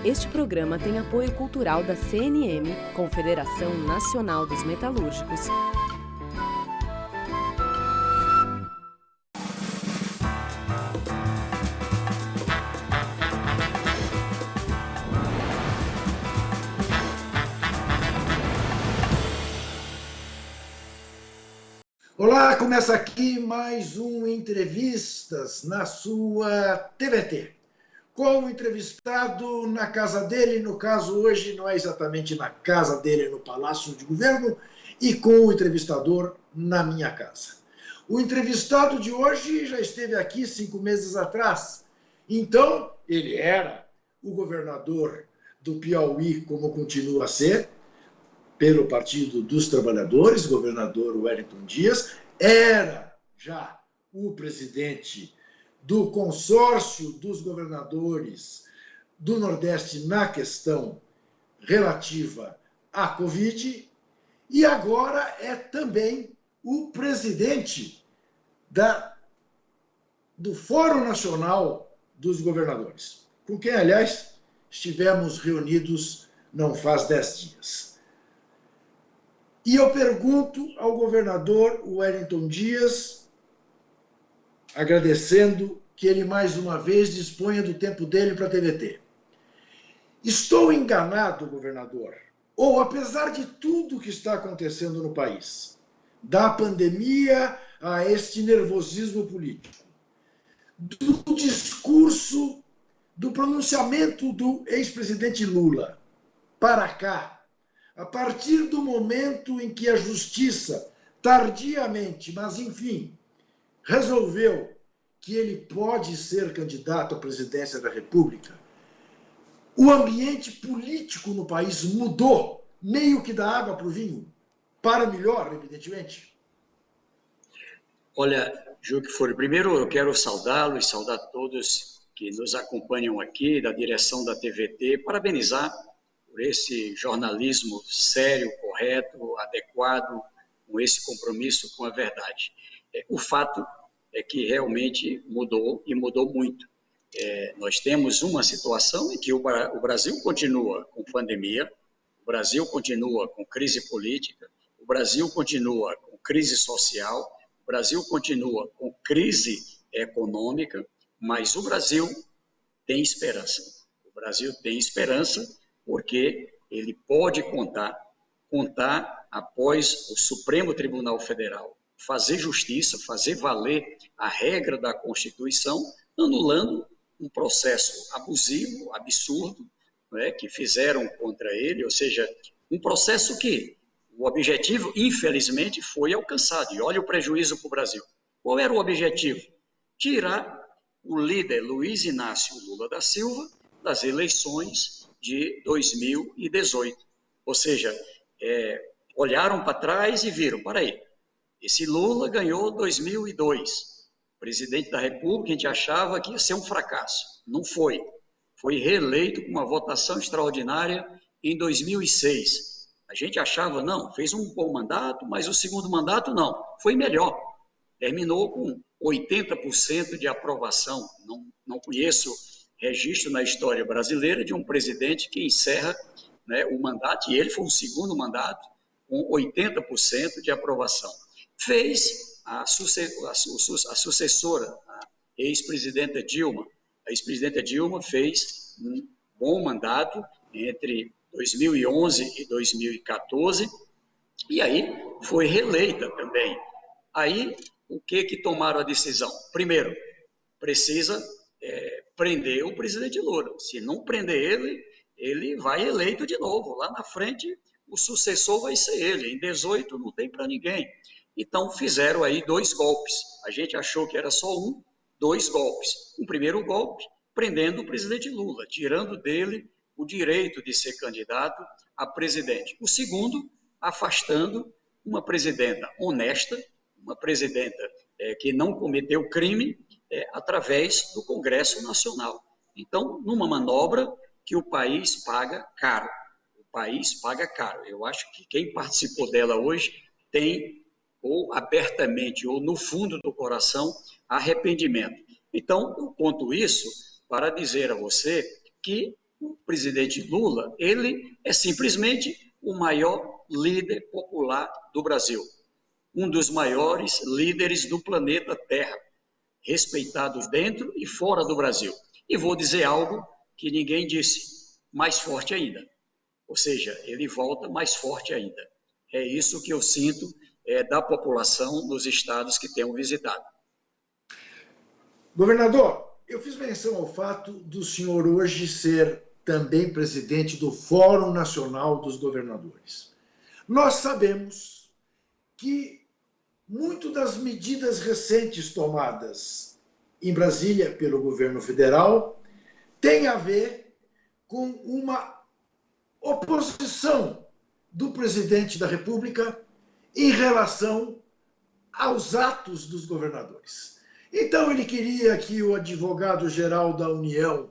Este programa tem apoio cultural da CNM, Confederação Nacional dos Metalúrgicos. Olá, começa aqui mais um Entrevistas na sua TVT. Com o entrevistado na casa dele, no caso hoje não é exatamente na casa dele, é no Palácio de Governo, e com o entrevistador na minha casa. O entrevistado de hoje já esteve aqui 5 meses atrás, então ele era o governador do Piauí, como continua a ser, pelo Partido dos Trabalhadores, governador Wellington Dias, era já o presidente do consórcio dos governadores do Nordeste na questão relativa à Covid, e agora é também o presidente do Fórum Nacional dos Governadores, com quem, aliás, estivemos reunidos não faz 10 dias. E eu pergunto ao governador Wellington Dias, agradecendo que ele mais uma vez disponha do tempo dele para a TVT. Estou enganado, governador? Ou, apesar de tudo que está acontecendo no país, da pandemia a este nervosismo político, do discurso, do pronunciamento do ex-presidente Lula para cá, a partir do momento em que a justiça, tardiamente, mas enfim, resolveu que ele pode ser candidato à presidência da República, o ambiente político no país mudou, meio que da água para o vinho, para melhor, evidentemente. Olha, Júlio Kfouri, primeiro eu quero saudá-lo e saudar todos que nos acompanham aqui, da direção da TVT, parabenizar por esse jornalismo sério, correto, adequado, com esse compromisso com a verdade. O fato é que realmente mudou, e mudou muito. Nós temos uma situação em que o Brasil continua com pandemia, o Brasil continua com crise política, o Brasil continua com crise social, o Brasil continua com crise econômica, mas o Brasil tem esperança. O Brasil tem esperança porque ele pode contar após o Supremo Tribunal Federal fazer justiça, fazer valer a regra da Constituição, anulando um processo abusivo, absurdo, que fizeram contra ele, ou seja, um processo que o objetivo, infelizmente, foi alcançado. E olha o prejuízo para o Brasil. Qual era o objetivo? Tirar o líder Luiz Inácio Lula da Silva das eleições de 2018. Ou seja, olharam para trás e viram, para aí, esse Lula ganhou 2002. O presidente da República, a gente achava que ia ser um fracasso. Não foi. Foi reeleito com uma votação extraordinária em 2006. A gente achava, não, fez um bom mandato, mas o segundo mandato não, foi melhor. Terminou com 80% de aprovação. Não conheço registro na história brasileira de um presidente que encerra o mandato, e ele foi o segundo mandato, com 80% de aprovação. Fez a sucessora, a ex-presidenta Dilma. A ex-presidenta Dilma fez um bom mandato entre 2011 e 2014, e aí foi reeleita também. Aí, o que tomaram a decisão? Primeiro, precisa prender o presidente Lula. Se não prender ele vai eleito de novo. Lá na frente, o sucessor vai ser ele. Em 18 não tem para ninguém. Então, fizeram aí 2 golpes. A gente achou que era só 2 golpes. Um primeiro golpe, prendendo o presidente Lula, tirando dele o direito de ser candidato a presidente. O segundo, afastando uma presidenta honesta, uma presidenta que não cometeu crime, através do Congresso Nacional. Então, numa manobra que o país paga caro. O país paga caro. Eu acho que quem participou dela hoje tem, ou abertamente, ou no fundo do coração, arrependimento. Então, eu conto isso para dizer a você que o presidente Lula, ele é simplesmente o maior líder popular do Brasil, um dos maiores líderes do planeta Terra, respeitados dentro e fora do Brasil. E vou dizer algo que ninguém disse, mais forte ainda. Ou seja, ele volta mais forte ainda. É isso que eu sinto da população nos estados que tenho visitado. Governador, eu fiz menção ao fato do senhor hoje ser também presidente do Fórum Nacional dos Governadores. Nós sabemos que muito das medidas recentes tomadas em Brasília pelo governo federal tem a ver com uma oposição do presidente da República em relação aos atos dos governadores. Então ele queria que o advogado-geral da União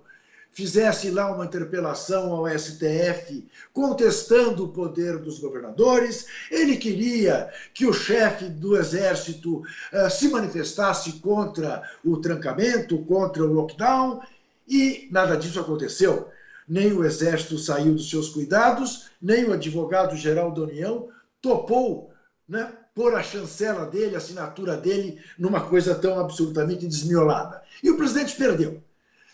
fizesse lá uma interpelação ao STF contestando o poder dos governadores, ele queria que o chefe do Exército se manifestasse contra o trancamento, contra o lockdown, e nada disso aconteceu. Nem o Exército saiu dos seus cuidados, nem o advogado-geral da União topou, né, pôr a chancela dele, a assinatura dele, numa coisa tão absolutamente desmiolada. E o presidente perdeu.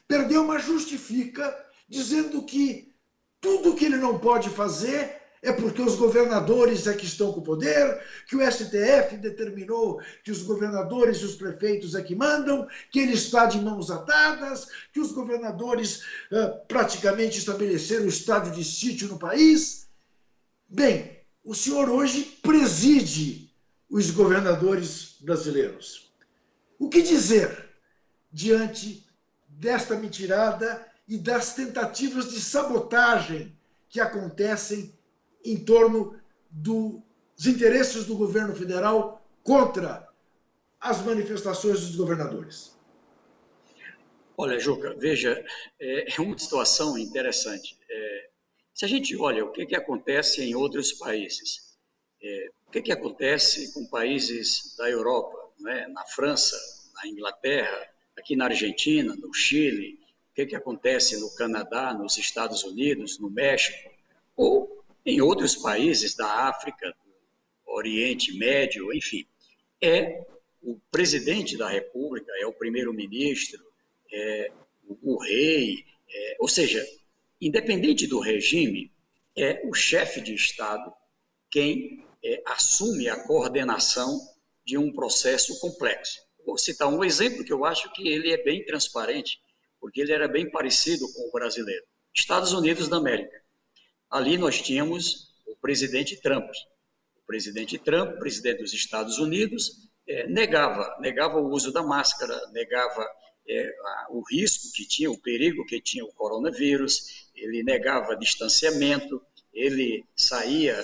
Perdeu, mas justifica, dizendo que tudo que ele não pode fazer é porque os governadores é que estão com o poder, que o STF determinou que os governadores e os prefeitos é que mandam, que ele está de mãos atadas, que os governadores praticamente estabeleceram o estado de sítio no país. Bem, o senhor hoje preside os governadores brasileiros. O que dizer diante desta mentirada e das tentativas de sabotagem que acontecem em torno dos interesses do governo federal contra as manifestações dos governadores? Olha, Juca, veja, é uma situação interessante. Se a gente olha o que acontece em outros países, o que acontece com países da Europa, né? Na França, na Inglaterra, aqui na Argentina, no Chile, o que acontece no Canadá, nos Estados Unidos, no México, ou em outros países da África, do Oriente Médio, enfim. É o presidente da República, é o primeiro-ministro, é o rei, ou seja, independente do regime, é o chefe de Estado quem assume a coordenação de um processo complexo. Vou citar um exemplo que eu acho que ele é bem transparente, porque ele era bem parecido com o brasileiro. Estados Unidos da América. Ali nós tínhamos o presidente Trump. O presidente Trump, presidente dos Estados Unidos, negava o uso da máscara, negava o risco que tinha, o perigo que tinha o coronavírus, ele negava distanciamento, ele saía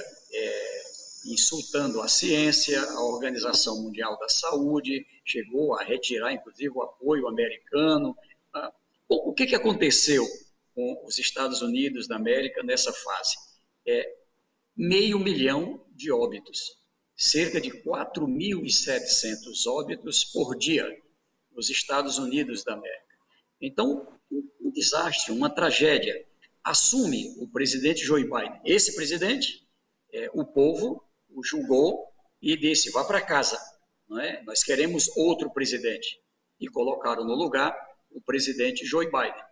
insultando a ciência, a Organização Mundial da Saúde, chegou a retirar, inclusive, o apoio americano. O que aconteceu com os Estados Unidos da América nessa fase? 500 mil de óbitos, cerca de 4.700 óbitos por dia nos Estados Unidos da América. Então, um desastre, uma tragédia. Assume o presidente Joe Biden. Esse presidente, o povo o julgou e disse, vá para casa, não é? Nós queremos outro presidente. E colocaram no lugar o presidente Joe Biden.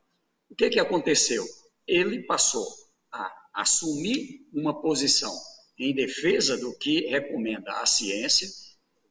O que aconteceu? Ele passou a assumir uma posição em defesa do que recomenda a ciência,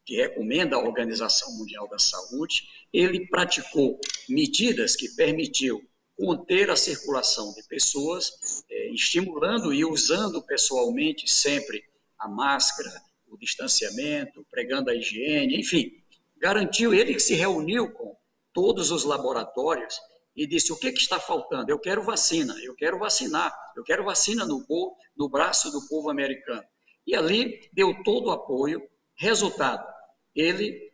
que recomenda a Organização Mundial da Saúde. Ele praticou medidas que permitiu conter a circulação de pessoas, estimulando e usando pessoalmente sempre a máscara, o distanciamento, pregando a higiene, enfim, garantiu. Ele que se reuniu com todos os laboratórios e disse, o que está faltando? Eu quero vacina, eu quero vacinar, eu quero vacina no braço do povo americano. E ali deu todo o apoio. Resultado, ele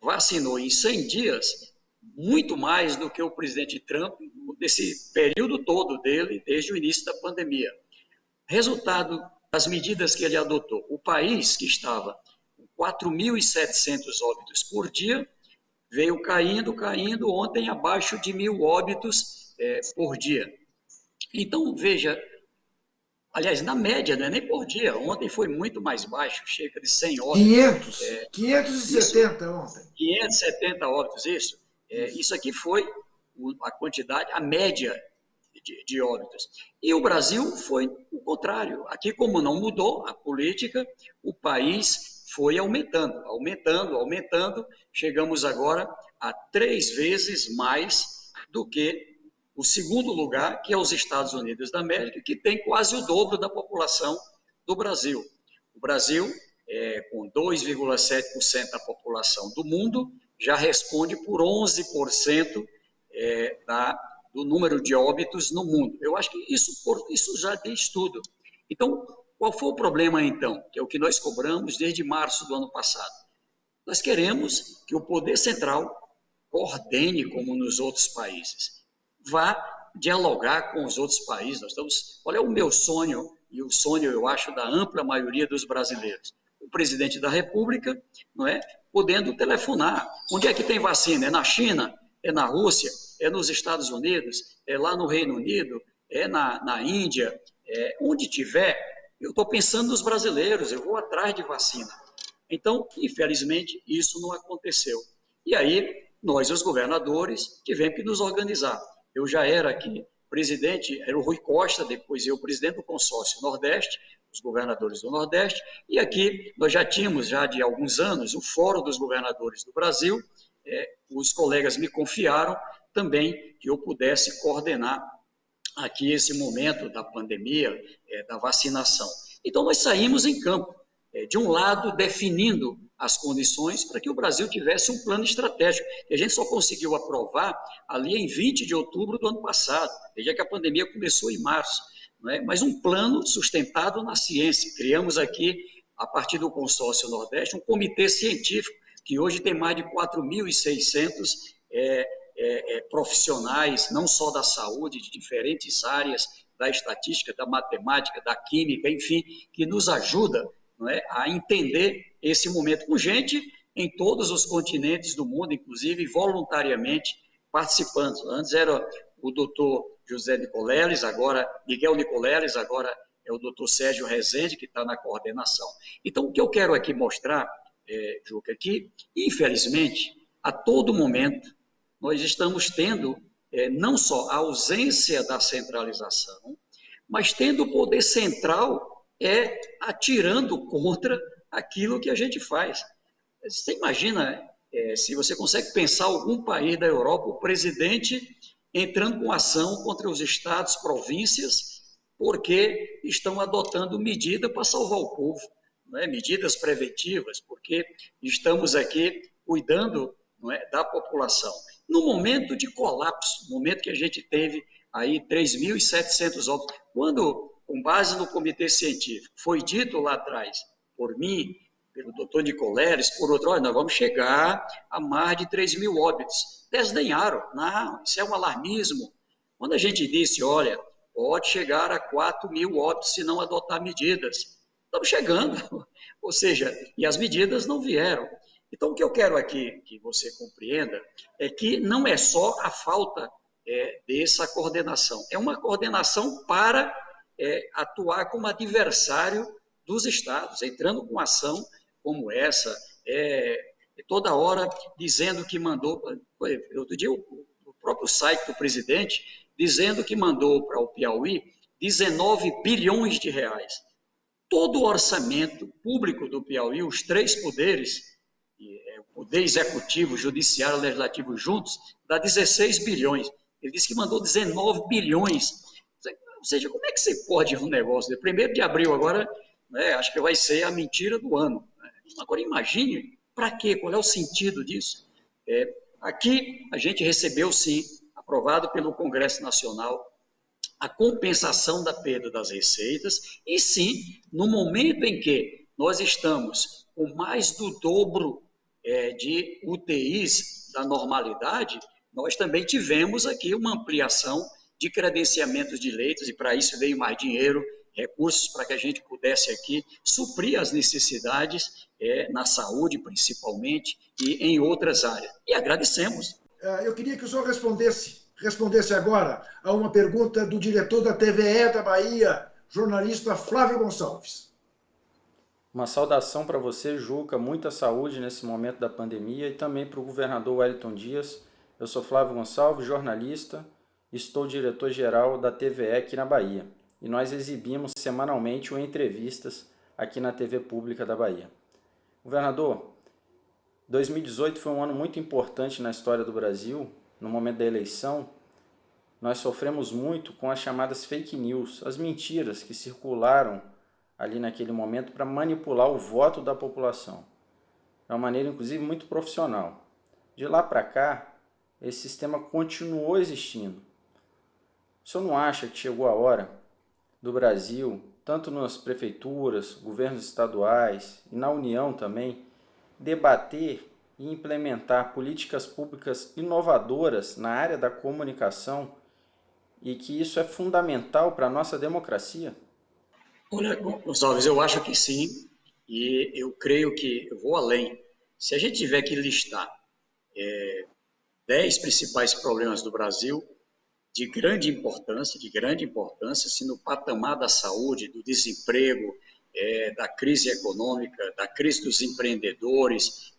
vacinou em 100 dias muito mais do que o presidente Trump desse período todo dele, desde o início da pandemia. Resultado das medidas que ele adotou. O país que estava com 4.700 óbitos por dia, veio caindo, ontem abaixo de 1.000 óbitos por dia. Então, veja, aliás, na média, não é nem por dia, ontem foi muito mais baixo, cerca de 100 óbitos. 570 ontem. 570 óbitos, isso. Isso aqui foi a quantidade, a média de óbitos. E o Brasil foi o contrário. Aqui, como não mudou a política, o país foi aumentando. Chegamos agora a 3 vezes mais do que o segundo lugar, que é os Estados Unidos da América, que tem quase o dobro da população do Brasil. O Brasil, com 2,7% da população do mundo, já responde por 11% do número de óbitos no mundo. Eu acho que isso já tem estudo. Então, qual foi o problema, então? Que é o que nós cobramos desde março do ano passado. Nós queremos que o poder central coordene como nos outros países. Vá dialogar com os outros países. Qual é o meu sonho, e o sonho, eu acho, da ampla maioria dos brasileiros? O presidente da República, não é, podendo telefonar. Onde é que tem vacina? É na China? É na Rússia? É nos Estados Unidos? É lá no Reino Unido? É na Índia? Onde tiver, eu estou pensando nos brasileiros, eu vou atrás de vacina. Então, infelizmente, isso não aconteceu. E aí, nós, os governadores, tivemos que nos organizar. Eu já era aqui presidente, era o Rui Costa, depois eu presidente do consórcio Nordeste, os governadores do Nordeste, e aqui nós já tínhamos, já de alguns anos, o Fórum dos Governadores do Brasil. Os colegas me confiaram também que eu pudesse coordenar aqui esse momento da pandemia, da vacinação. Então, nós saímos em campo, de um lado, definindo as condições para que o Brasil tivesse um plano estratégico, que a gente só conseguiu aprovar ali em 20 de outubro do ano passado, veja que a pandemia começou em março, não é? Mas um plano sustentado na ciência. Criamos aqui, a partir do consórcio Nordeste, um comitê científico, que hoje tem mais de 4.600 profissionais, não só da saúde, de diferentes áreas, da estatística, da matemática, da química, enfim, que nos ajuda, não é, a entender esse momento, com gente em todos os continentes do mundo, inclusive voluntariamente participando. Antes era o doutor José Nicoleles, agora Miguel Nicoleles, agora é o doutor Sérgio Rezende, que está na coordenação. Então, o que eu quero aqui mostrar, Juca, que, infelizmente, a todo momento, nós estamos tendo não só a ausência da centralização, mas tendo o poder central atirando contra aquilo que a gente faz. Você imagina, se você consegue pensar algum país da Europa, o presidente entrando com ação contra os estados, províncias, porque estão adotando medida para salvar o povo, não é? Medidas preventivas, porque estamos aqui cuidando, não é, da população. No momento de colapso, no momento que a gente teve aí 3.700 óbitos, quando, com base no comitê científico, foi dito lá atrás, por mim, pelo doutor Nicoleles, por outro, olha, nós vamos chegar a mais de 3.000 óbitos. Desdenharam, não, isso é um alarmismo. Quando a gente disse, olha, pode chegar a 4.000 óbitos se não adotar medidas. Estamos chegando, ou seja, e as medidas não vieram. Então, o que eu quero aqui que você compreenda é que não é só a falta dessa coordenação, é uma coordenação para atuar como adversário dos estados, entrando com ação como essa, toda hora dizendo que mandou, outro dia o próprio site do presidente, dizendo que mandou para o Piauí 19 bilhões de reais. Todo o orçamento público do Piauí, os 3 poderes, o poder executivo, judiciário e legislativo juntos, dá 16 bilhões. Ele disse que mandou 19 bilhões. Ou seja, como é que você pode um negócio? 1º de abril agora, acho que vai ser a mentira do ano. Agora imagine, para quê? Qual é o sentido disso? Aqui a gente recebeu, sim, aprovado pelo Congresso Nacional, a compensação da perda das receitas, e sim, no momento em que nós estamos com mais do dobro de UTIs da normalidade, nós também tivemos aqui uma ampliação de credenciamentos de leitos, e para isso veio mais dinheiro, recursos para que a gente pudesse aqui suprir as necessidades na saúde, principalmente, e em outras áreas. E agradecemos. Eu queria que o senhor respondesse respondesse agora a uma pergunta do diretor da TVE da Bahia, jornalista Flávio Gonçalves. Uma saudação para você, Juca, muita saúde nesse momento da pandemia e também para o governador Wellington Dias. Eu sou Flávio Gonçalves, jornalista, estou diretor-geral da TVE aqui na Bahia e nós exibimos semanalmente entrevistas aqui na TV Pública da Bahia. Governador, 2018 foi um ano muito importante na história do Brasil. No momento da eleição, nós sofremos muito com as chamadas fake news, as mentiras que circularam ali naquele momento para manipular o voto da população. De uma maneira, inclusive, muito profissional. De lá para cá, esse sistema continuou existindo. O senhor não acha que chegou a hora do Brasil, tanto nas prefeituras, governos estaduais e na União também, debater e implementar políticas públicas inovadoras na área da comunicação e que isso é fundamental para a nossa democracia? Olha, Gonçalves, eu acho que sim, e eu creio que eu vou além. Se a gente tiver que listar 10 principais problemas do Brasil de grande importância, se no patamar da saúde, do desemprego, da crise econômica, da crise dos empreendedores,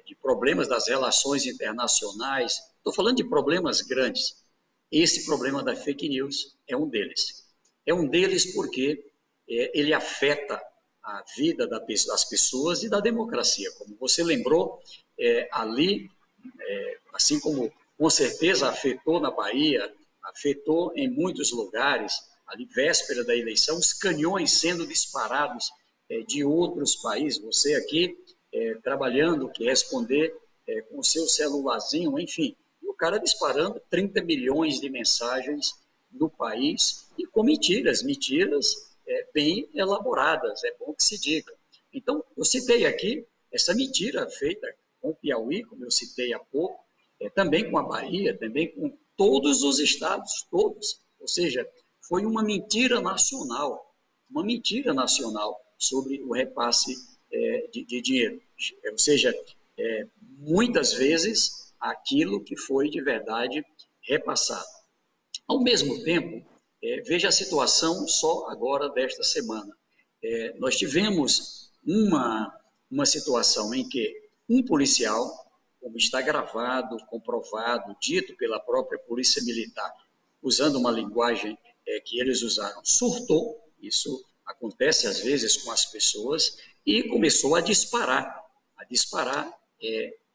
de problemas das relações internacionais, estou falando de problemas grandes. Esse problema da fake news é um deles. É um deles porque ele afeta a vida das pessoas e da democracia. Como você lembrou, ali, assim como com certeza afetou na Bahia, afetou em muitos lugares, ali véspera da eleição, os canhões sendo disparados de outros países. Você aqui trabalhando, que responder com o seu celularzinho, enfim, e o cara disparando 30 milhões de mensagens no país e com mentiras bem elaboradas, é bom que se diga. Então, eu citei aqui essa mentira feita com o Piauí, como eu citei há pouco, também com a Bahia, também com todos os estados, todos. Ou seja, foi uma mentira nacional sobre o repasse de dinheiro. Ou seja, muitas vezes aquilo que foi de verdade repassado. Ao mesmo tempo, veja a situação só agora desta semana. Nós tivemos uma situação em que um policial, como está gravado, comprovado, dito pela própria Polícia Militar, usando uma linguagem que eles usaram, surtou, isso acontece às vezes com as pessoas, e começou a disparar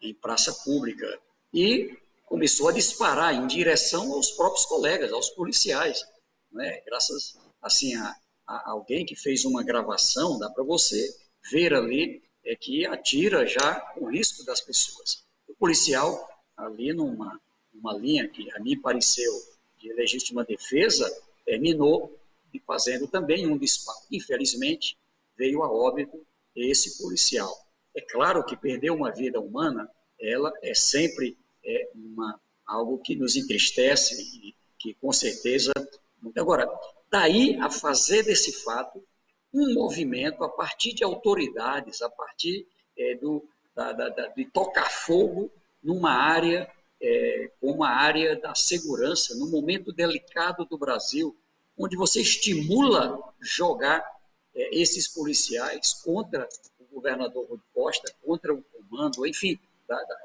em praça pública, e começou a disparar em direção aos próprios colegas, aos policiais, né? Graças assim, a alguém que fez uma gravação, dá para você ver ali que atira já com risco das pessoas. O policial, ali numa linha que a mim pareceu de legítima defesa, terminou fazendo também um disparo. Infelizmente, veio a óbito esse policial. É claro que perder uma vida humana, ela é sempre algo que nos entristece e que, com certeza... Agora, daí a fazer desse fato um movimento a partir de autoridades, a partir de tocar fogo numa área, como a área da segurança, num momento delicado do Brasil, onde você estimula jogar esses policiais contra o governador Rui Costa, contra o comando, enfim,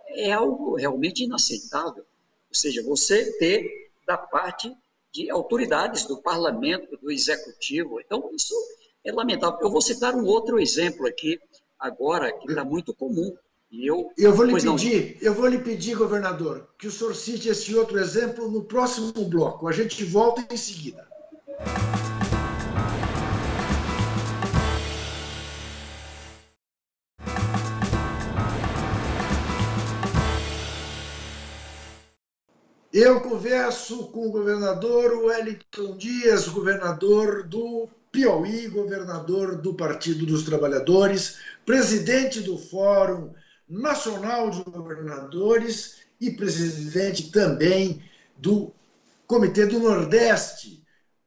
é algo realmente inaceitável. Ou seja, você ter da parte de autoridades do parlamento, do executivo. Então, isso é lamentável. Eu vou citar um outro exemplo aqui, agora, que está muito comum. Eu vou lhe pedir, governador, que o senhor cite esse outro exemplo no próximo bloco. A gente volta em seguida. Eu converso com o governador Wellington Dias, governador do Piauí, governador do Partido dos Trabalhadores, presidente do Fórum Nacional de Governadores e presidente também do Comitê do Nordeste,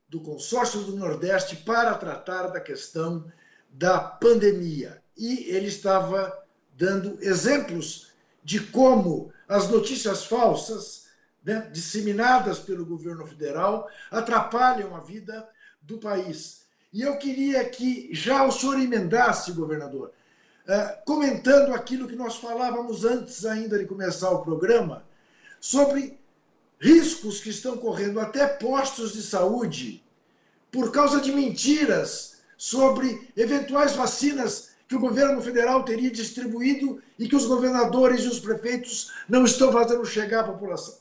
do Consórcio do Nordeste, para tratar da questão da pandemia. E ele estava dando exemplos de como as notícias falsas né, disseminadas pelo governo federal, atrapalham a vida do país. E eu queria que já o senhor emendasse, governador, comentando aquilo que nós falávamos antes ainda de começar o programa, sobre riscos que estão correndo até postos de saúde por causa de mentiras sobre eventuais vacinas que o governo federal teria distribuído e que os governadores e os prefeitos não estão fazendo chegar à população.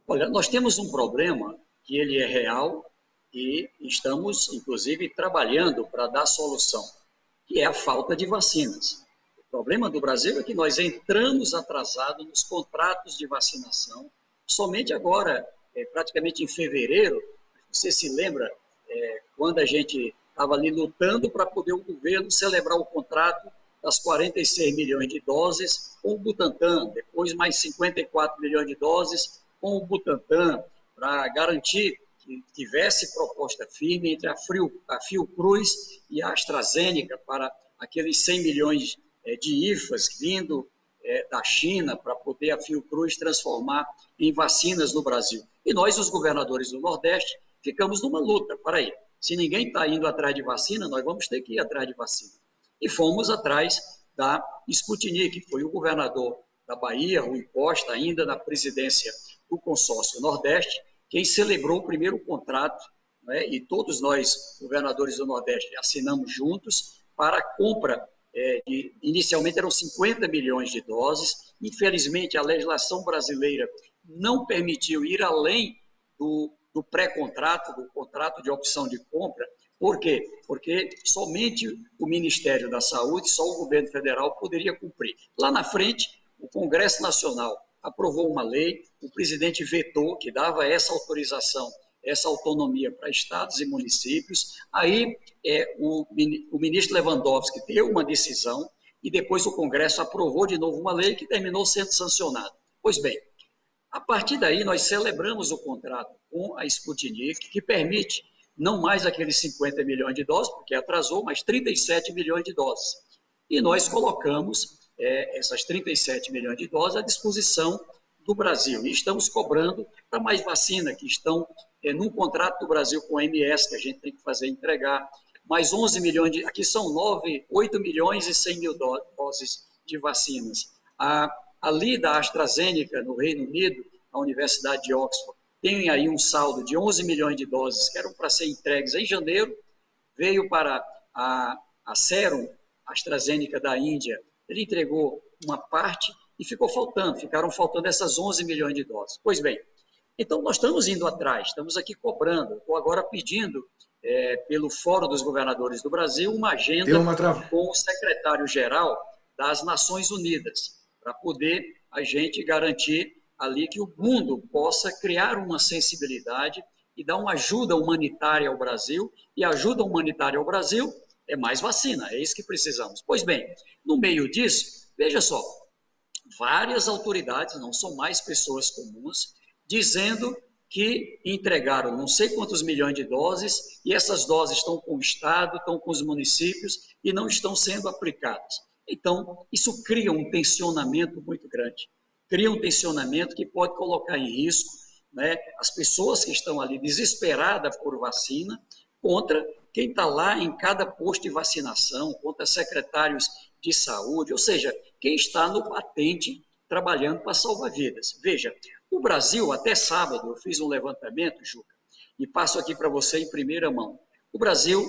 Olha, nós temos um problema que ele é real e estamos, inclusive, trabalhando para dar solução, que é a falta de vacinas. O problema do Brasil é que nós entramos atrasados nos contratos de vacinação, somente agora, praticamente em fevereiro. Você se lembra quando a gente estava ali lutando para poder o governo celebrar o contrato das 46 milhões de doses com o Butantan, depois mais 54 milhões de doses com o Butantan, para garantir que tivesse proposta firme entre a Fiocruz e a AstraZeneca para aqueles 100 milhões de IFAs vindo da China para poder a Fiocruz transformar em vacinas no Brasil. E nós, os governadores do Nordeste, ficamos numa luta. Peraí, se ninguém está indo atrás de vacina, nós vamos ter que ir atrás de vacina. E fomos atrás da Sputnik, que foi o governador da Bahia, Rui Costa, ainda na presidência do consórcio Nordeste, quem celebrou o primeiro contrato, né, e todos nós, governadores do Nordeste, assinamos juntos para a compra inicialmente eram 50 milhões de doses. Infelizmente, a legislação brasileira não permitiu ir além do pré-contrato, do contrato de opção de compra. Por quê? Porque somente o Ministério da Saúde, só o governo federal poderia cumprir. Lá na frente, o Congresso Nacional aprovou uma lei, o presidente vetou, que dava essa autorização, essa autonomia para estados e municípios. Aí o ministro Lewandowski deu uma decisão e depois o Congresso aprovou de novo uma lei que terminou sendo sancionada. Pois bem, a partir daí nós celebramos o contrato com a Sputnik, que permite não mais aqueles 50 milhões de doses, porque atrasou, mas 37 milhões de doses. E nós colocamos essas 37 milhões de doses à disposição do Brasil. E estamos cobrando para mais vacina que estão num contrato do Brasil com a MS, que a gente tem que fazer entregar, mais 11 milhões aqui são 8 milhões e 100 mil doses de vacinas. Ali da AstraZeneca, no Reino Unido, a Universidade de Oxford, tem aí um saldo de 11 milhões de doses que eram para ser entregues em janeiro, veio para a Serum, AstraZeneca da Índia, ele entregou uma parte e ficaram faltando essas 11 milhões de doses. Pois bem, então nós estamos indo atrás, estamos aqui cobrando, estou agora pedindo pelo Fórum dos Governadores do Brasil uma agenda com o secretário-geral das Nações Unidas, para poder a gente garantir ali que o mundo possa criar uma sensibilidade e dar uma ajuda humanitária ao Brasil, e a ajuda humanitária ao Brasil é mais vacina, é isso que precisamos. Pois bem, no meio disso, veja só, várias autoridades, não são mais pessoas comuns, dizendo que entregaram não sei quantos milhões de doses e essas doses estão com o Estado, estão com os municípios e não estão sendo aplicadas. Então, isso cria um tensionamento muito grande, cria um tensionamento que pode colocar em risco, né, as pessoas que estão ali desesperadas por vacina contra quem está lá em cada posto de vacinação, contra secretários de saúde, ou seja, quem está no patente trabalhando para salvar vidas. Veja, o Brasil, até sábado, eu fiz um levantamento, Juca, e passo aqui para você em primeira mão. O Brasil,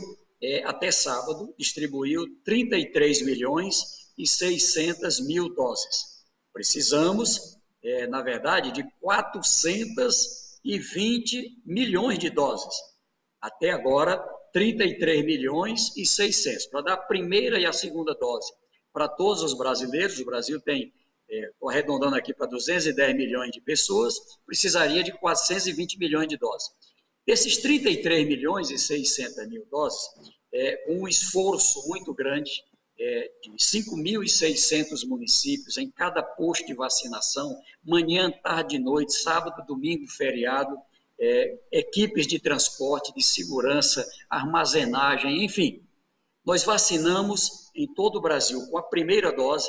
até sábado, distribuiu 33 milhões e 600 mil doses. Precisamos, na verdade, de 420 milhões de doses. Até agora, 33 milhões e 600, para dar a primeira e a segunda dose para todos os brasileiros. O Brasil tem, estou arredondando aqui para 210 milhões de pessoas, precisaria de 420 milhões de doses. Desses 33 milhões e 600 mil doses, um esforço muito grande de 5.600 municípios em cada posto de vacinação, manhã, tarde e noite, sábado, domingo, feriado, equipes de transporte, de segurança, armazenagem, enfim. Nós vacinamos em todo o Brasil, com a primeira dose,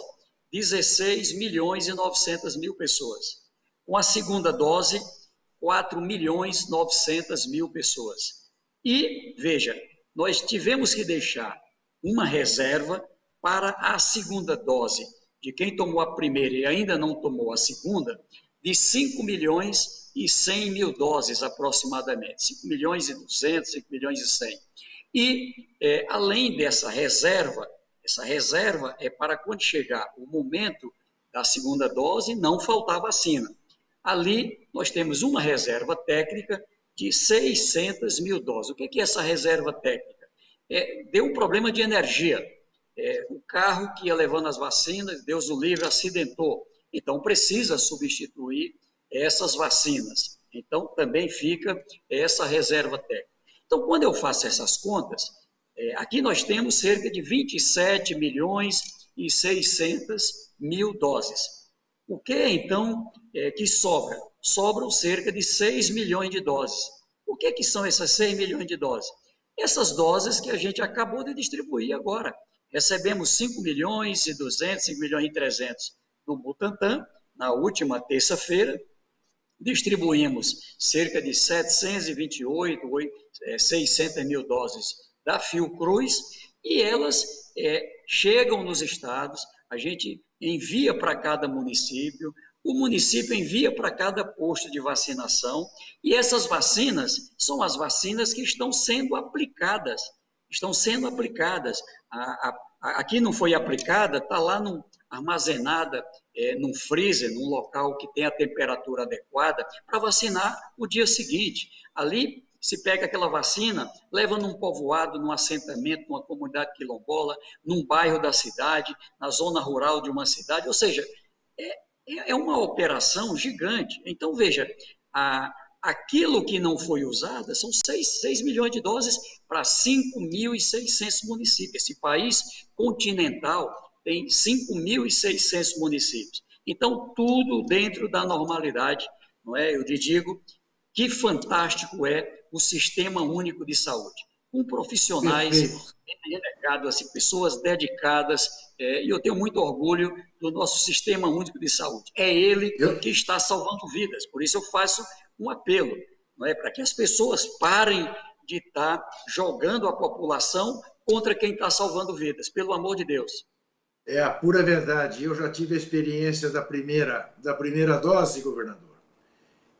16 milhões e 900 mil pessoas. Com a segunda dose, 4.900.000 pessoas. E, veja, nós tivemos que deixar uma reserva para a segunda dose de quem tomou a primeira e ainda não tomou a segunda, de 5.100.000 doses aproximadamente, 5.200.000, 5.100.000. E, além dessa reserva, essa reserva é para quando chegar o momento da segunda dose, não faltar vacina. Ali, nós temos uma reserva técnica de 600.000 doses. O que é essa reserva técnica? Deu um problema de energia. O carro que ia levando as vacinas, Deus o livre, acidentou. Então, precisa substituir essas vacinas. Então, também fica essa reserva técnica. Então, quando eu faço essas contas, aqui nós temos cerca de 27.600.000 doses. O que, então, que sobra? Sobram cerca de 6 milhões de doses. O que são essas 6 milhões de doses? Essas doses que a gente acabou de distribuir agora. Recebemos 5.200.000, 5.300.000 do Butantan, na última terça-feira. Distribuímos cerca de 600.000 doses da Fiocruz e elas chegam nos estados, a gente envia para cada município, o município envia para cada posto de vacinação e essas vacinas são as vacinas que estão sendo aplicadas. Aqui não foi aplicada, está lá armazenada num freezer, num local que tem a temperatura adequada, para vacinar o dia seguinte. Ali se pega aquela vacina, leva num povoado, num assentamento, numa comunidade quilombola, num bairro da cidade, na zona rural de uma cidade, ou seja, é uma operação gigante. Então, veja, aquilo que não foi usado são 6 milhões de doses para 5.600 municípios. Esse país continental tem 5.600 municípios. Então, tudo dentro da normalidade, não é? Eu lhe digo que fantástico é o Sistema Único de Saúde, com profissionais renegados, assim, pessoas dedicadas, e eu tenho muito orgulho do nosso Sistema Único de Saúde. É ele que está salvando vidas, por isso eu faço um apelo, não é? Para que as pessoas parem de estar jogando a população contra quem está salvando vidas, pelo amor de Deus. É a pura verdade. Eu já tive a experiência da primeira dose, governador.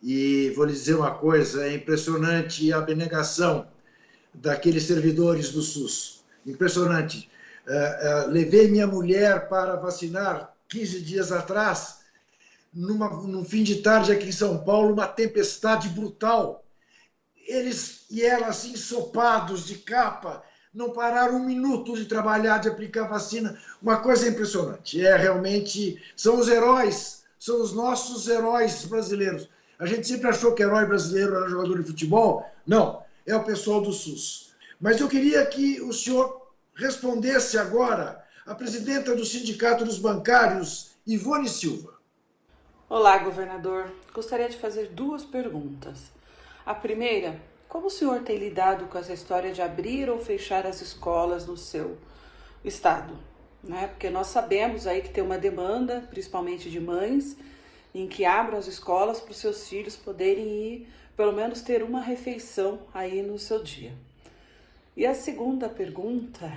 E vou lhe dizer uma coisa, é impressionante a abnegação daqueles servidores do SUS. Impressionante. Levei minha mulher para vacinar 15 dias atrás, num fim de tarde aqui em São Paulo, uma tempestade brutal. Eles e elas ensopados de capa, não pararam um minuto de trabalhar, de aplicar vacina. Uma coisa impressionante. Realmente, são os heróis, são os nossos heróis brasileiros. A gente sempre achou que herói brasileiro era jogador de futebol. Não, é o pessoal do SUS. Mas eu queria que o senhor respondesse agora a presidenta do Sindicato dos Bancários, Ivone Silva. Olá, governador. Gostaria de fazer 2 perguntas. A primeira, como o senhor tem lidado com essa história de abrir ou fechar as escolas no seu estado? Né? Porque nós sabemos aí que tem uma demanda, principalmente de mães, em que abram as escolas para os seus filhos poderem ir, pelo menos ter uma refeição aí no seu dia. E a segunda pergunta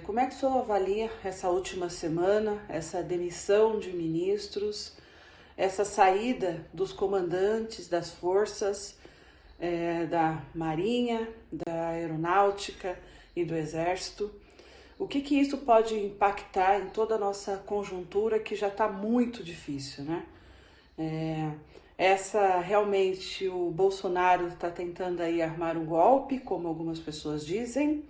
como é que o senhor avalia essa última semana, essa demissão de ministros, essa saída dos comandantes das forças, da Marinha, da Aeronáutica e do Exército? O que isso pode impactar em toda a nossa conjuntura que já está muito difícil, né? Realmente o Bolsonaro está tentando aí armar um golpe, como algumas pessoas dizem,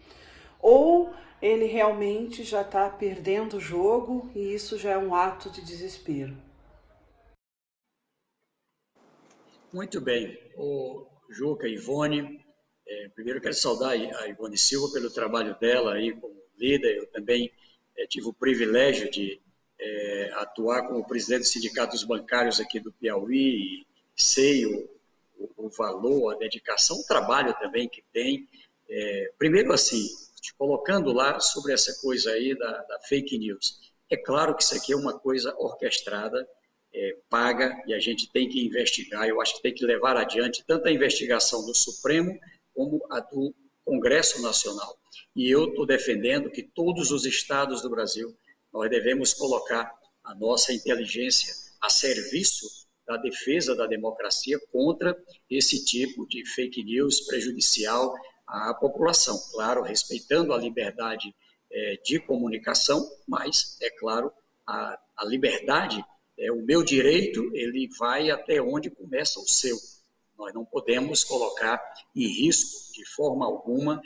ou ele realmente já está perdendo o jogo e isso já é um ato de desespero? Muito bem. Juca, Ivone, primeiro quero saudar a Ivone Silva pelo trabalho dela aí como líder. Eu também tive o privilégio de atuar como presidente do Sindicato dos Bancários aqui do Piauí e sei o valor, a dedicação, o trabalho também que tem. Primeiro, assim, te colocando lá sobre essa coisa aí da fake news. É claro que isso aqui é uma coisa orquestrada, paga, e a gente tem que investigar. Eu acho que tem que levar adiante tanto a investigação do Supremo como a do Congresso Nacional. E eu estou defendendo que todos os estados do Brasil, nós devemos colocar a nossa inteligência a serviço da defesa da democracia contra esse tipo de fake news prejudicial à população. Claro, respeitando a liberdade de comunicação, mas, é claro, a liberdade, o meu direito, ele vai até onde começa o seu. Nós não podemos colocar em risco, de forma alguma,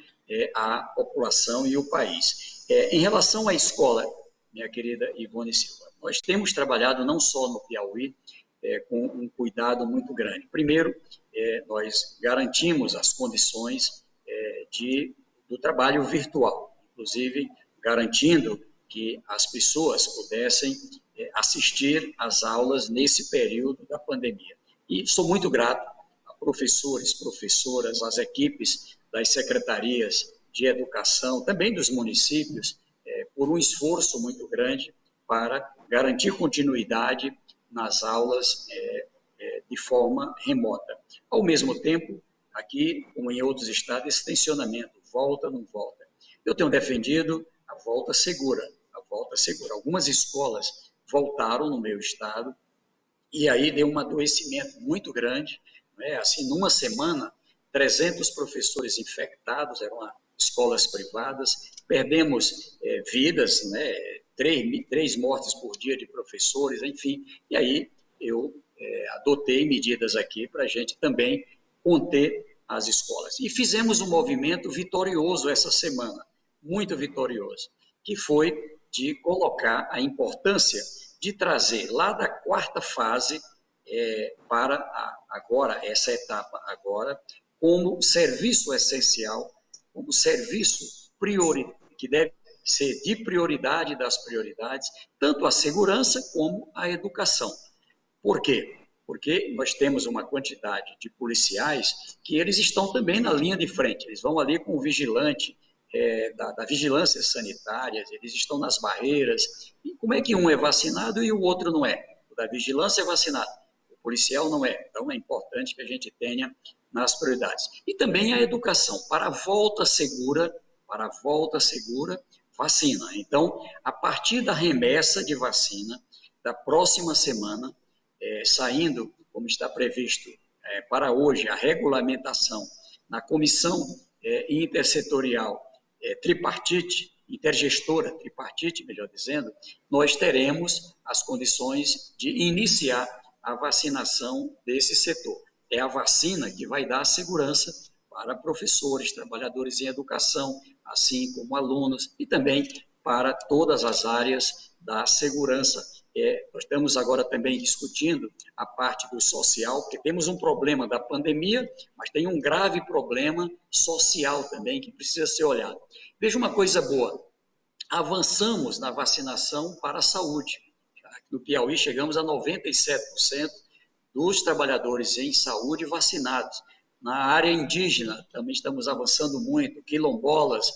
a população e o país. Em relação à escola, minha querida Ivone Silva, nós temos trabalhado não só no Piauí, com um cuidado muito grande. Primeiro, nós garantimos as condições do trabalho virtual, inclusive garantindo que as pessoas pudessem assistir às aulas nesse período da pandemia. E sou muito grato a professores, professoras, às equipes das secretarias de educação, também dos municípios, por um esforço muito grande para garantir continuidade nas aulas de forma remota. Ao mesmo tempo, aqui, como em outros estados, esse tensionamento, volta, não volta. Eu tenho defendido a volta segura, a volta segura. Algumas escolas voltaram no meu estado e aí deu um adoecimento muito grande, né? Assim, numa semana, 300 professores infectados, eram escolas privadas, perdemos vidas, né? 3 mortes por dia de professores, enfim, e aí eu adotei medidas aqui para a gente também conter as escolas. E fizemos um movimento vitorioso essa semana, muito vitorioso, que foi de colocar a importância de trazer lá da 4ª fase para agora, essa etapa agora, como serviço essencial, como serviço que deve ser de prioridade das prioridades, tanto a segurança como a educação. Por quê? Porque nós temos uma quantidade de policiais que eles estão também na linha de frente, eles vão ali com o vigilante da vigilância sanitária, eles estão nas barreiras. E como é que um é vacinado e o outro não é? O da vigilância é vacinado, o policial não é. Então é importante que a gente tenha nas prioridades. E também a educação, para a volta segura, vacina. Então, a partir da remessa de vacina, da próxima semana, saindo, como está previsto para hoje, a regulamentação na comissão intersetorial tripartite, melhor dizendo, nós teremos as condições de iniciar a vacinação desse setor. É a vacina que vai dar segurança para professores, trabalhadores em educação, assim como alunos, e também para todas as áreas da segurança. Nós estamos agora também discutindo a parte do social, porque temos um problema da pandemia, mas tem um grave problema social também que precisa ser olhado. Veja uma coisa boa, avançamos na vacinação para a saúde. No Piauí chegamos a 97% dos trabalhadores em saúde vacinados. Na área indígena também estamos avançando muito, quilombolas,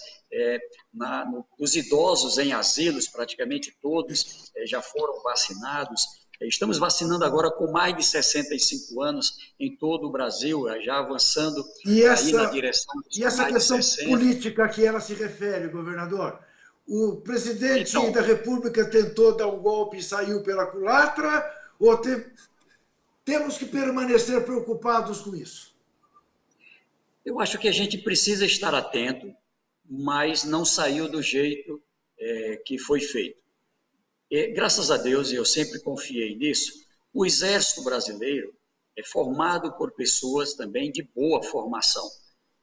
os idosos em asilos, praticamente todos já foram vacinados. Estamos vacinando agora com mais de 65 anos em todo o Brasil, já avançando aí na direção dos E essa mais questão de 60. política a que ela se refere, governador? O presidente da República tentou dar um golpe e saiu pela culatra, ou temos que permanecer preocupados com isso? Eu acho que a gente precisa estar atento, mas não saiu do jeito que foi feito. Graças a Deus, e eu sempre confiei nisso, o Exército Brasileiro é formado por pessoas também de boa formação.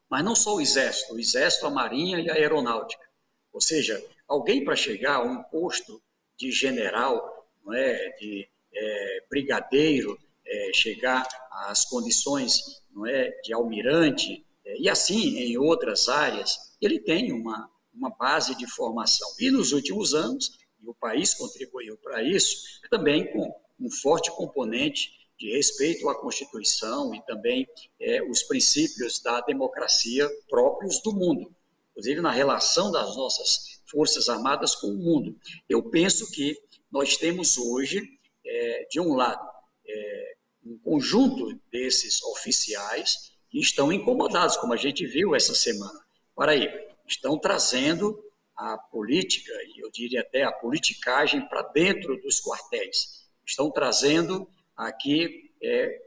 Mas não só o Exército, a Marinha e a Aeronáutica. Ou seja, alguém para chegar a um posto de general, não é, de brigadeiro, chegar às condições, não é, de almirante, e assim em outras áreas, ele tem uma base de formação. E nos últimos anos, e o país contribuiu para isso, também com um forte componente de respeito à Constituição e também os princípios da democracia próprios do mundo, inclusive na relação das nossas Forças Armadas com o mundo. Eu penso que nós temos hoje de um lado, um conjunto desses oficiais que estão incomodados, como a gente viu essa semana. Para aí, estão trazendo a política, e eu diria até a politicagem, para dentro dos quartéis. Estão trazendo aqui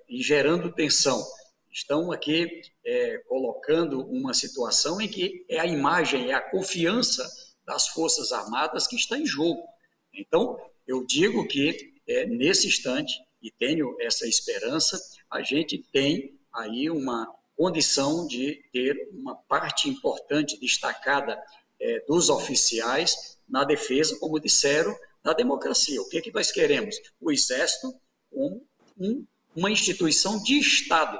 e gerando tensão. Estão aqui colocando uma situação em que é a imagem, é a confiança das Forças Armadas que está em jogo. Então, eu digo que nesse instante, e tenho essa esperança, a gente tem aí uma condição de ter uma parte importante, destacada, dos oficiais na defesa, como disseram, da democracia. O que é que nós queremos? O Exército como uma instituição de Estado,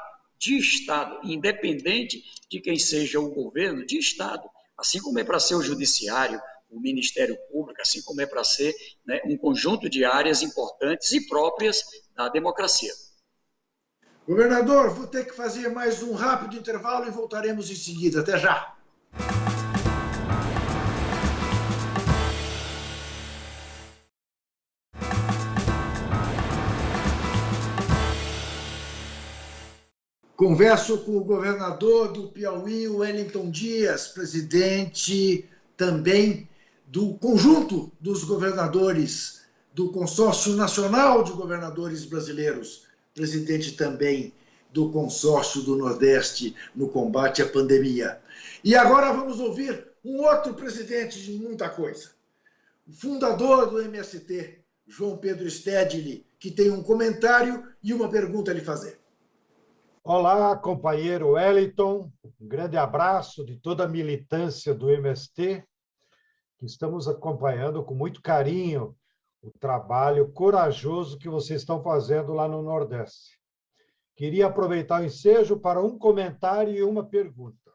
independente de quem seja o governo, de Estado, assim como é para ser o Judiciário, o Ministério Público, assim como é para ser, né, um conjunto de áreas importantes e próprias da democracia. Governador, vou ter que fazer mais um rápido intervalo e voltaremos em seguida. Até já! Converso com o governador do Piauí, Wellington Dias, presidente também do conjunto dos governadores do Consórcio Nacional de Governadores Brasileiros, presidente também do Consórcio do Nordeste no combate à pandemia. E agora vamos ouvir um outro presidente de muita coisa, o fundador do MST, João Pedro Stedley, que tem um comentário e uma pergunta a lhe fazer. Olá, companheiro Wellington, um grande abraço de toda a militância do MST, que estamos acompanhando com muito carinho o trabalho corajoso que vocês estão fazendo lá no Nordeste. Queria aproveitar o ensejo para um comentário e uma pergunta.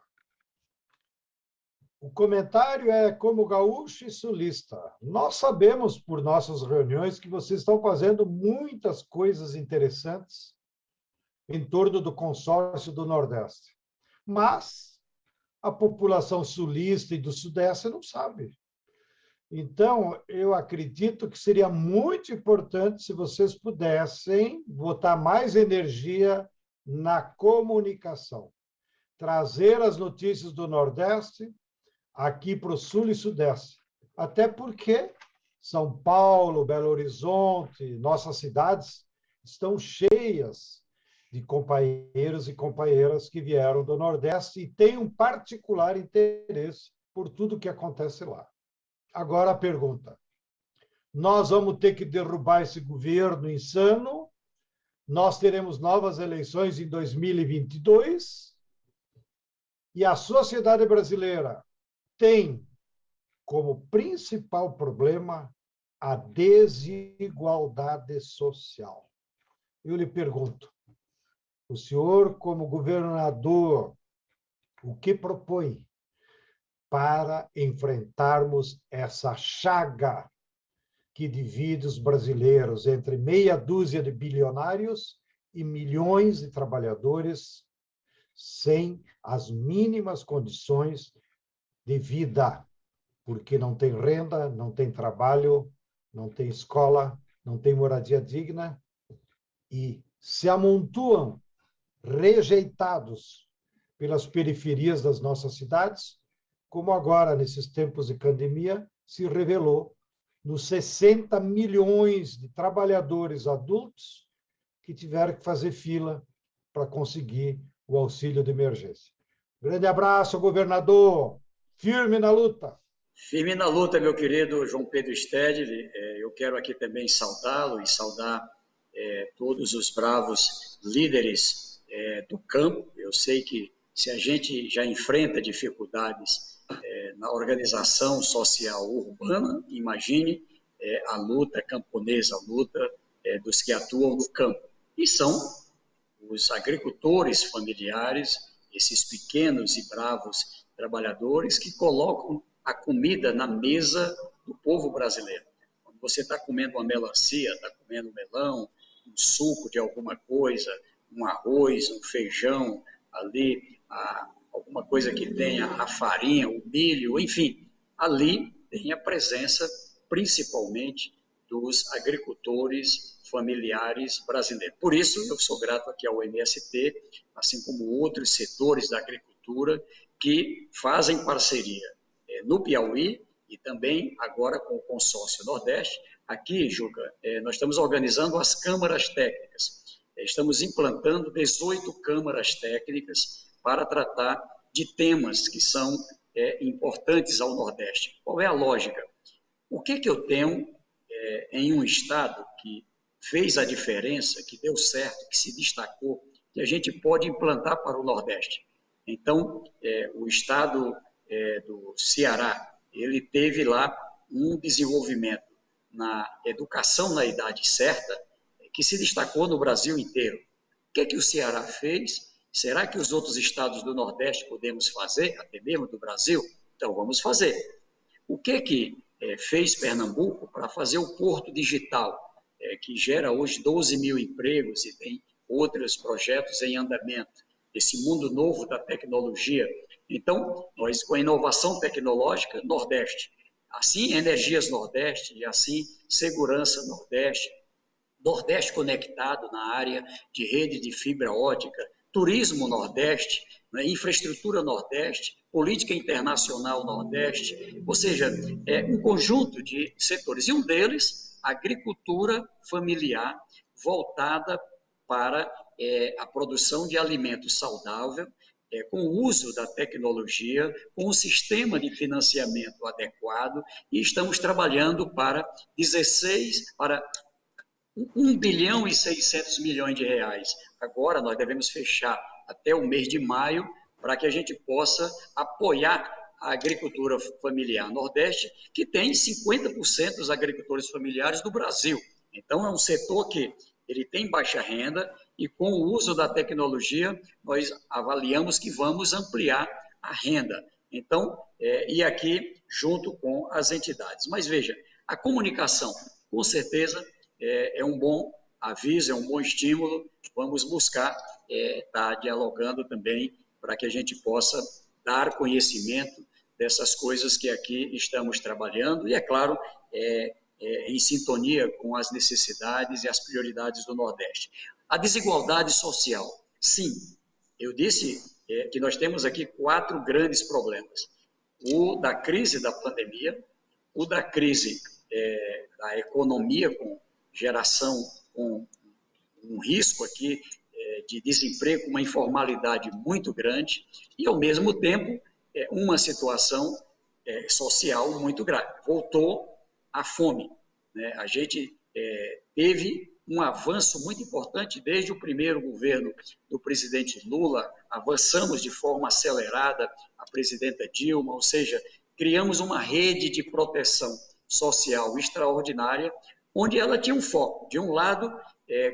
O comentário é como gaúcho e sulista. Nós sabemos, por nossas reuniões, que vocês estão fazendo muitas coisas interessantes em torno do consórcio do Nordeste. Mas a população sulista e do Sudeste não sabe. Então, eu acredito que seria muito importante se vocês pudessem botar mais energia na comunicação, trazer as notícias do Nordeste aqui para o Sul e Sudeste. Até porque São Paulo, Belo Horizonte, nossas cidades estão cheias de companheiros e companheiras que vieram do Nordeste e têm um particular interesse por tudo que acontece lá. Agora a pergunta. Nós vamos ter que derrubar esse governo insano? Nós teremos novas eleições em 2022? E a sociedade brasileira tem como principal problema a desigualdade social. Eu lhe pergunto, o senhor, como governador, o que propõe para enfrentarmos essa chaga que divide os brasileiros entre meia dúzia de bilionários e milhões de trabalhadores sem as mínimas condições de vida, porque não tem renda, não tem trabalho, não tem escola, não tem moradia digna e se amontoam rejeitados pelas periferias das nossas cidades, como agora, nesses tempos de pandemia, se revelou nos 60 milhões de trabalhadores adultos que tiveram que fazer fila para conseguir o auxílio de emergência. Grande abraço, governador! Firme na luta! Firme na luta, meu querido João Pedro Stedley. Eu quero aqui também saudá-lo e saudar todos os bravos líderes do campo. Eu sei que se a gente já enfrenta dificuldades na organização social urbana, imagine a luta camponesa, a luta dos que atuam no campo. E são os agricultores familiares, esses pequenos e bravos trabalhadores que colocam a comida na mesa do povo brasileiro. Quando você está comendo uma melancia, está comendo um melão, um suco de alguma coisa, um arroz, um feijão, ali, alguma coisa que tenha a farinha, o milho, enfim, ali tem a presença principalmente dos agricultores familiares brasileiros. Por isso, eu sou grato aqui ao MST, assim como outros setores da agricultura que fazem parceria no Piauí e também agora com o Consórcio Nordeste. Aqui, Juca, nós estamos organizando as câmaras técnicas. Estamos implantando 18 câmaras técnicas para tratar de temas que são importantes ao Nordeste. Qual é a lógica? O que eu tenho em um estado que fez a diferença, que deu certo, que se destacou, que a gente pode implantar para o Nordeste? Então, o estado do Ceará, ele teve lá um desenvolvimento na educação na idade certa, que se destacou no Brasil inteiro. O que o Ceará fez? Será que os outros estados do Nordeste podemos fazer, até mesmo do Brasil? Então, vamos fazer. O que fez Pernambuco para fazer o Porto Digital, que gera hoje 12 mil empregos e tem outros projetos em andamento, esse mundo novo da tecnologia? Então, nós, com a inovação tecnológica, Nordeste, assim Energias Nordeste, e assim Segurança Nordeste, Nordeste conectado na área de rede de fibra ótica, Turismo Nordeste, né, Infraestrutura Nordeste, Política Internacional Nordeste, ou seja, um conjunto de setores. E um deles, agricultura familiar, voltada para a produção de alimento saudável, com o uso da tecnologia, com um sistema de financiamento adequado, e estamos trabalhando para 1 bilhão e 600 milhões de reais. Agora nós devemos fechar até o mês de maio para que a gente possa apoiar a agricultura familiar Nordeste, que tem 50% dos agricultores familiares do Brasil. Então, é um setor que ele tem baixa renda e, com o uso da tecnologia, nós avaliamos que vamos ampliar a renda. Então, e aqui, junto com as entidades. Mas, veja, a comunicação, com certeza, é um bom aviso, é um bom estímulo. Vamos buscar estar dialogando também para que a gente possa dar conhecimento dessas coisas que aqui estamos trabalhando e, é claro, em sintonia com as necessidades e as prioridades do Nordeste. A desigualdade social. Sim, eu disse que nós temos aqui 4 grandes problemas. O da crise da pandemia, o da crise da economia com geração, com um risco aqui de desemprego, uma informalidade muito grande e, ao mesmo tempo, uma situação social muito grave. Voltou a fome, né? A gente teve um avanço muito importante desde o primeiro governo do presidente Lula, avançamos de forma acelerada, a presidenta Dilma, ou seja, criamos uma rede de proteção social extraordinária, onde ela tinha um foco. De um lado,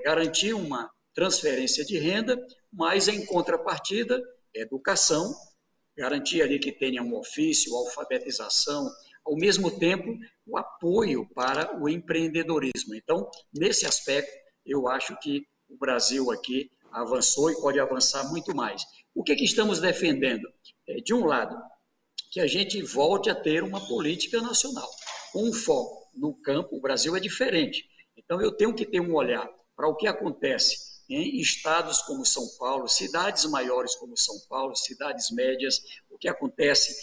garantir uma transferência de renda, mas, em contrapartida, educação, garantir ali que tenha um ofício, alfabetização, ao mesmo tempo, o apoio para o empreendedorismo. Então, nesse aspecto, eu acho que o Brasil aqui avançou e pode avançar muito mais. O que estamos defendendo? De um lado, que a gente volte a ter uma política nacional, com um foco no campo. O Brasil é diferente. Então, eu tenho que ter um olhar para o que acontece em estados como São Paulo, cidades maiores como São Paulo, cidades médias, o que acontece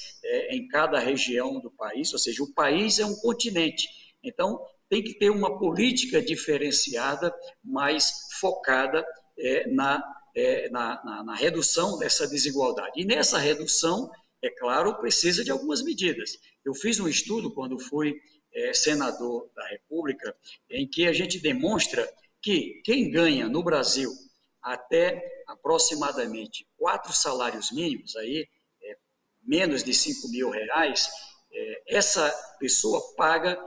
em cada região do país, ou seja, o país é um continente. Então, tem que ter uma política diferenciada, mais focada na redução dessa desigualdade. E nessa redução, é claro, precisa de algumas medidas. Eu fiz um estudo quando fui senador da República, em que a gente demonstra que quem ganha no Brasil até aproximadamente 4 salários mínimos, aí, menos de 5 mil reais, essa pessoa paga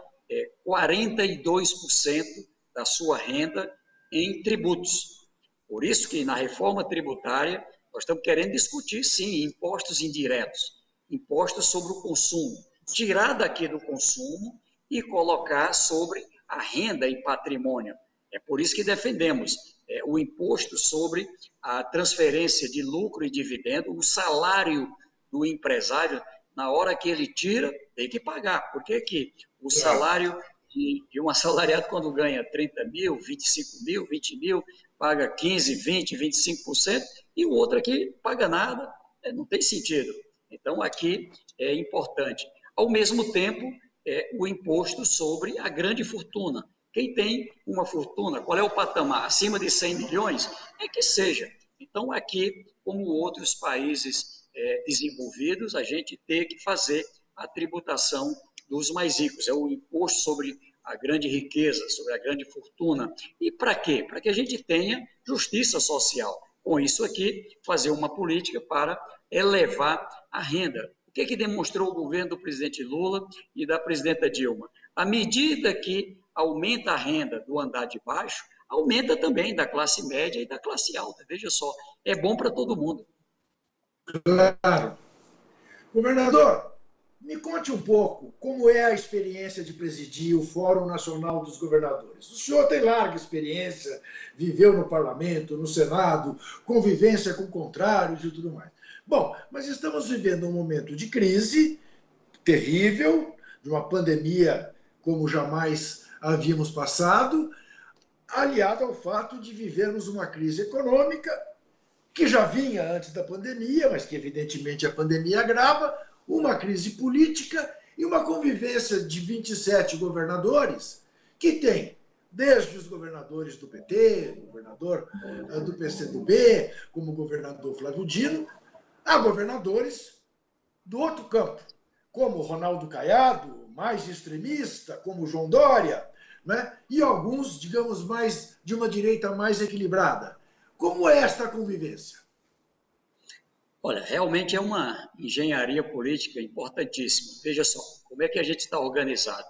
42% da sua renda em tributos. Por isso que na reforma tributária nós estamos querendo discutir, sim, impostos indiretos, impostos sobre o consumo, tirar daqui do consumo e colocar sobre a renda e patrimônio. É por isso que defendemos o imposto sobre a transferência de lucro e dividendo, o salário do empresário, na hora que ele tira, tem que pagar. Por que o salário de um assalariado quando ganha 30 mil, 25 mil, 20 mil, paga 15, 20, 25%, e o outro aqui paga nada, não tem sentido. Então, aqui é importante. Ao mesmo tempo, o imposto sobre a grande fortuna. Quem tem uma fortuna, qual é o patamar? Acima de 100 milhões? É que seja. Então, aqui, como outros países desenvolvidos, a gente tem que fazer a tributação dos mais ricos, é o imposto sobre a grande riqueza, sobre a grande fortuna. E para quê? Para que a gente tenha justiça social. Com isso aqui, fazer uma política para elevar a renda. O que demonstrou o governo do presidente Lula e da presidenta Dilma? À medida que aumenta a renda do andar de baixo, aumenta também da classe média e da classe alta. Veja só, é bom para todo mundo. Claro. Governador, me conte um pouco como é a experiência de presidir o Fórum Nacional dos Governadores. O senhor tem larga experiência, viveu no Parlamento, no Senado, convivência com contrários e tudo mais. Bom, mas estamos vivendo um momento de crise terrível, de uma pandemia como jamais havíamos passado, aliado ao fato de vivermos uma crise econômica que já vinha antes da pandemia, mas que evidentemente a pandemia agrava, uma crise política e uma convivência de 27 governadores que tem desde os governadores do PT, governador do PCdoB, como o governador Flávio Dino, a governadores do outro campo, como Ronaldo Caiado, mais extremista, como João Dória, né? E alguns, digamos, mais de uma direita mais equilibrada. Como é esta convivência? Olha, realmente é uma engenharia política importantíssima. Veja só, como é que a gente está organizado.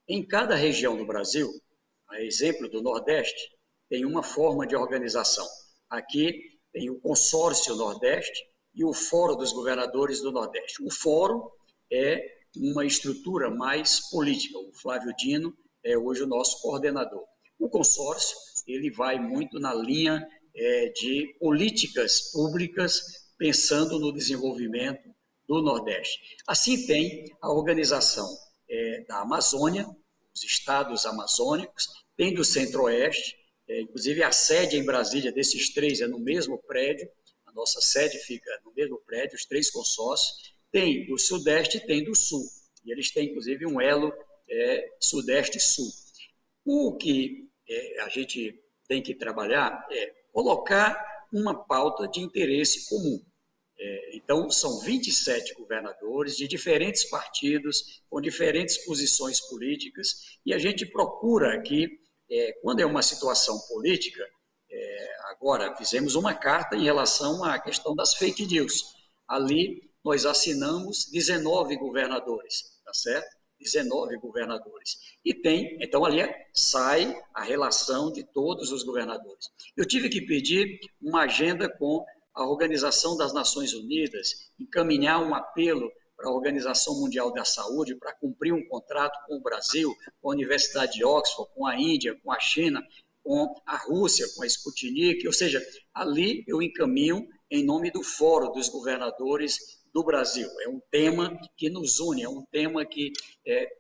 Em cada região do Brasil, a exemplo do Nordeste, tem uma forma de organização. Aqui tem o Consórcio Nordeste e o Fórum dos Governadores do Nordeste. O Fórum é uma estrutura mais política. O Flávio Dino é hoje o nosso coordenador. O consórcio, ele vai muito na linha de políticas públicas pensando no desenvolvimento do Nordeste. Assim tem a organização da Amazônia, os estados amazônicos, tem do Centro-Oeste, inclusive a sede em Brasília desses três é no mesmo prédio, a nossa sede fica no mesmo prédio, os três consórcios, tem do Sudeste e tem do Sul, e eles têm inclusive um elo Sudeste-Sul. O que a gente tem que trabalhar é colocar uma pauta de interesse comum. Então, são 27 governadores de diferentes partidos, com diferentes posições políticas, e a gente procura aqui, quando é uma situação política, agora fizemos uma carta em relação à questão das fake news. Ali nós assinamos 19 governadores, tá certo? 19 governadores. E então ali sai a relação de todos os governadores. Eu tive que pedir uma agenda com a Organização das Nações Unidas, encaminhar um apelo para a Organização Mundial da Saúde para cumprir um contrato com o Brasil, com a Universidade de Oxford, com a Índia, com a China, com a Rússia, com a Sputnik, ou seja, ali eu encaminho em nome do Fórum dos Governadores do Brasil. É um tema que nos une, é um tema que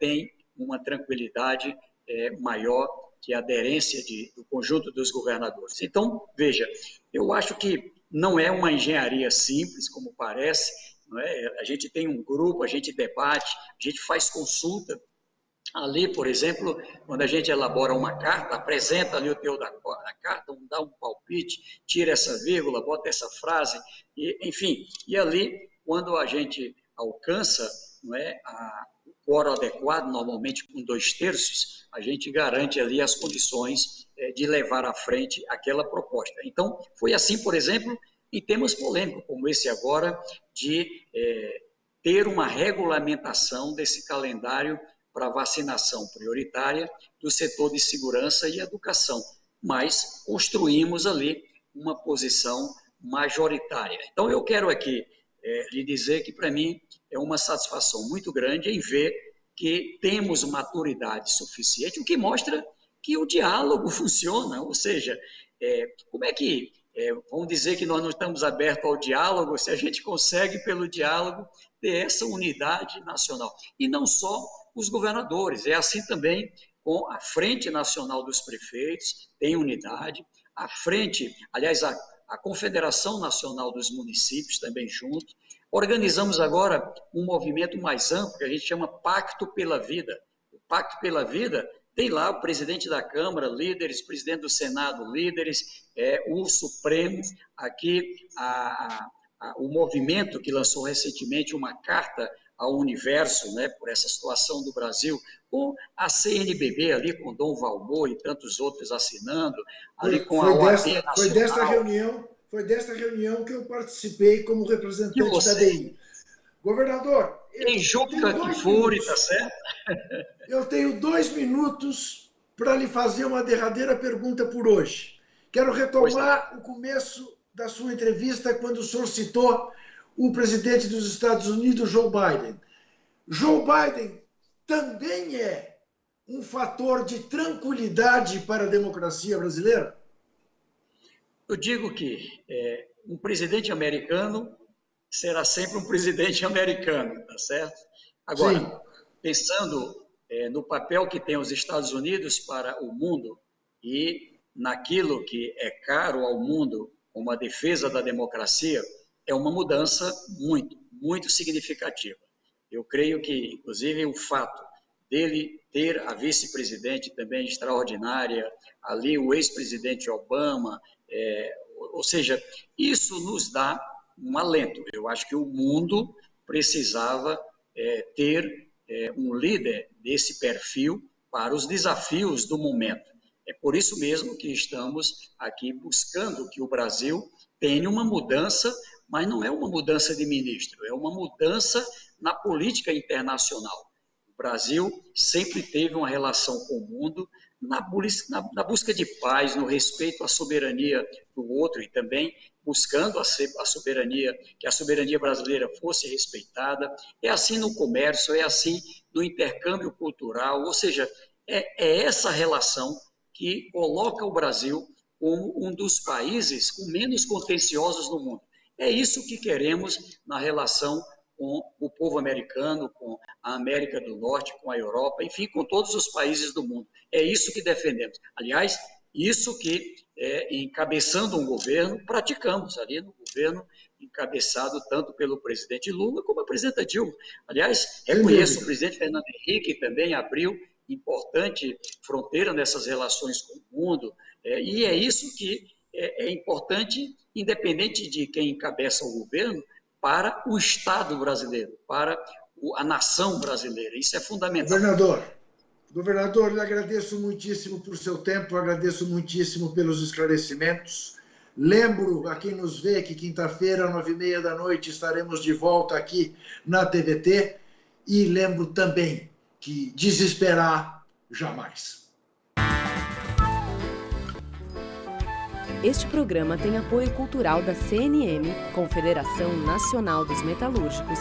tem uma tranquilidade maior que a aderência do conjunto dos governadores. Então, veja, eu acho que não é uma engenharia simples, como parece, não é? A gente tem um grupo, a gente debate, a gente faz consulta. Ali, por exemplo, quando a gente elabora uma carta, apresenta ali o teor da carta, dá um palpite, tira essa vírgula, bota essa frase, enfim. E ali, quando a gente alcança, não é, o quórum adequado, normalmente com 2/3, a gente garante ali as condições de levar à frente aquela proposta. Então, foi assim, por exemplo, em temas polêmicos, como esse agora, de ter uma regulamentação desse calendário para vacinação prioritária do setor de segurança e educação, mas construímos ali uma posição majoritária. Então, eu quero aqui lhe dizer que, para mim, é uma satisfação muito grande em ver que temos maturidade suficiente, o que mostra que o diálogo funciona, ou seja, como é que vamos dizer que nós não estamos abertos ao diálogo se a gente consegue, pelo diálogo, ter essa unidade nacional. E não só os governadores, é assim também com a Frente Nacional dos Prefeitos, tem unidade, a frente, aliás, a Confederação Nacional dos Municípios também junto. Organizamos agora um movimento mais amplo, que a gente chama Pacto pela Vida. O Pacto pela Vida tem lá o presidente da Câmara, líderes, presidente do Senado, líderes, o Supremo, aqui o movimento que lançou recentemente uma carta ao universo, né, por essa situação do Brasil, com a CNBB ali, com Dom Valmor e tantos outros assinando, ali com a OAB Nacional. Foi desta reunião que eu participei como representante da DI. Governador, em Juca que fure, tá certo? Eu tenho 2 minutos para lhe fazer uma derradeira pergunta por hoje. Quero retomar o começo da sua entrevista, quando o senhor citou o presidente dos Estados Unidos, Joe Biden. Joe Biden também é um fator de tranquilidade para a democracia brasileira? Eu digo que um presidente americano será sempre um presidente americano, tá certo? Agora, sim, pensando no papel que tem os Estados Unidos para o mundo e naquilo que é caro ao mundo, como a defesa da democracia, é uma mudança muito significativa. Eu creio que, inclusive, o fato dele ter a vice-presidente também extraordinária, ali o ex-presidente Obama, ou seja, isso nos dá um alento. Eu acho que o mundo precisava ter um líder desse perfil para os desafios do momento. É por isso mesmo que estamos aqui buscando que o Brasil tenha uma mudança, mas não é uma mudança de ministro, é uma mudança na política internacional. O Brasil sempre teve uma relação com o mundo na busca de paz, no respeito à soberania do outro e também buscando a soberania, que a soberania brasileira fosse respeitada. É assim no comércio, é assim no intercâmbio cultural, ou seja, é essa relação que coloca o Brasil como um dos países com menos contenciosos no mundo. É isso que queremos na relação com o povo americano, com a América do Norte, com a Europa, enfim, com todos os países do mundo. É isso que defendemos. Aliás, isso que, encabeçando um governo, praticamos ali no governo, encabeçado tanto pelo presidente Lula como a presidenta Dilma. Aliás, reconheço o presidente Fernando Henrique, que também abriu importante fronteira nessas relações com o mundo, e é isso que é importante, independente de quem encabeça o governo, para o Estado brasileiro, para a nação brasileira. Isso é fundamental. Governador, lhe agradeço muitíssimo por seu tempo, agradeço muitíssimo pelos esclarecimentos. Lembro a quem nos vê que quinta-feira, 9h30 da noite, estaremos de volta aqui na TVT, e lembro também que desesperar jamais. Este programa tem apoio cultural da CNM, Confederação Nacional dos Metalúrgicos,